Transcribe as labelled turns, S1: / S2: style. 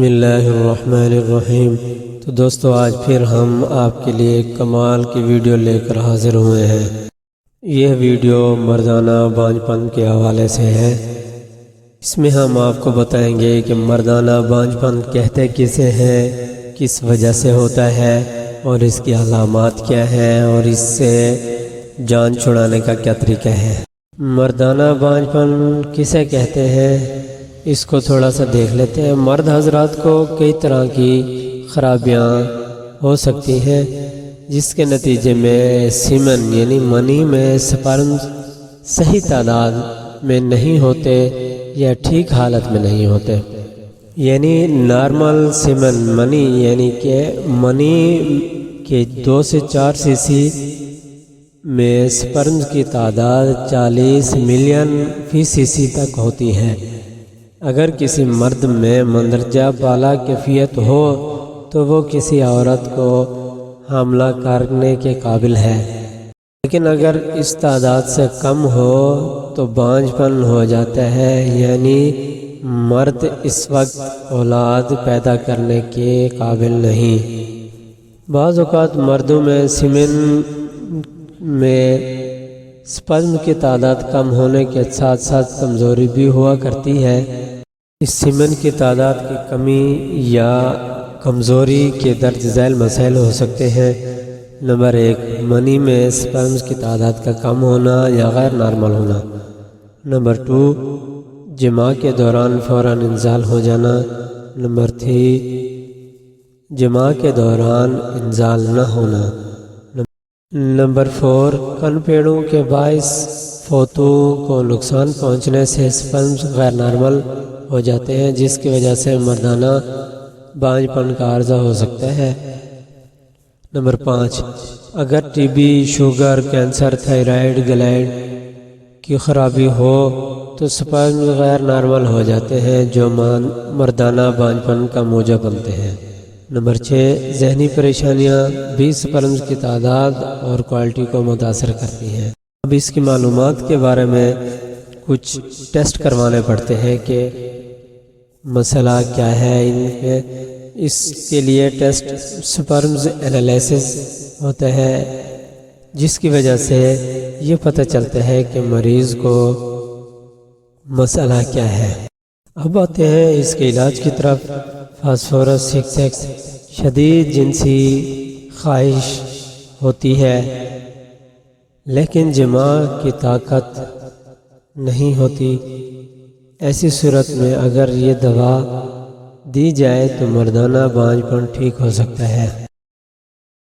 S1: بسم اللہ الرحمن الرحیم۔ تو دوستو آج پھر ہم آپ کے لیے ایک کمال کی ویڈیو لے کر حاضر ہوئے ہیں۔ یہ ویڈیو مردانہ بانجھ پن کے حوالے سے ہے۔ اس میں ہم آپ کو بتائیں گے کہ مردانہ بانجھ پن کہتے کسے ہیں، کس وجہ سے ہوتا ہے اور اس کی علامات کیا ہیں اور اس سے جان چھڑانے کا کیا طریقہ ہے۔ مردانہ بانجھ پن کسے کہتے ہیں اس کو تھوڑا سا دیکھ لیتے ہیں۔ مرد حضرات کو کئی طرح کی خرابیاں ہو سکتی ہیں جس کے نتیجے میں سیمن یعنی منی میں سپرم صحیح تعداد میں نہیں ہوتے یا ٹھیک حالت میں نہیں ہوتے، یعنی نارمل سیمن منی یعنی کہ منی کے 2 سے 4 cc میں سپرم کی تعداد 40 ملین فی cc تک ہوتی ہے۔ اگر کسی مرد میں مندرجہ بالا کیفیت ہو تو وہ کسی عورت کو حاملہ کرنے کے قابل ہے، لیکن اگر اس تعداد سے کم ہو تو بانجھ پن ہو جاتا ہے، یعنی مرد اس وقت اولاد پیدا کرنے کے قابل نہیں۔ بعض اوقات مردوں میں سیمن میں سپرم کی تعداد کم ہونے کے ساتھ ساتھ کمزوری بھی ہوا کرتی ہے۔ اس سیمن کی تعداد کی کمی یا کمزوری کے درج ذیل مسائل ہو سکتے ہیں۔ نمبر 1، منی میں سپرمز کی تعداد کا کم ہونا یا غیر نارمل ہونا۔ نمبر 2، جماع کے دوران فوراً انزال ہو جانا۔ نمبر 3، جماع کے دوران انزال نہ ہونا۔ نمبر 4، کن پیڑوں کے باعث فوتوں کو نقصان پہنچنے سے سپرمز غیر نارمل ہو جاتے ہیں، جس کی وجہ سے مردانہ بانجھ پن کا عارضہ ہو سکتا ہے۔ نمبر 5، اگر T B, sugar, cancer, thyroid gland کی خرابی ہو تو سپرمز غیر نارمل ہو جاتے ہیں جو مردانہ بانجھ پن کا موجب بنتے ہیں۔ نمبر 6، ذہنی پریشانیاں بھی سپرمز کی تعداد اور کوالٹی کو متاثر کرتی ہیں۔ اب اس کی معلومات کے بارے میں کچھ ٹیسٹ کروانے پڑتے ہیں کہ مسئلہ کیا ہے ان کے۔ اس کے لیے ٹیسٹ سپرمز انالیسس ہوتا ہے جس کی وجہ سے یہ پتہ چلتا ہے کہ مریض کو مسئلہ کیا ہے۔ اب آتے ہیں اس کے علاج کی طرف۔ فاسفورس 6X، شدید جنسی خواہش ہوتی ہے لیکن جماع کی طاقت نہیں ہوتی۔ ایسی صورت میں اگر یہ دوا دی جائے تو مردانہ بانجھ پن ٹھیک ہو سکتا ہے۔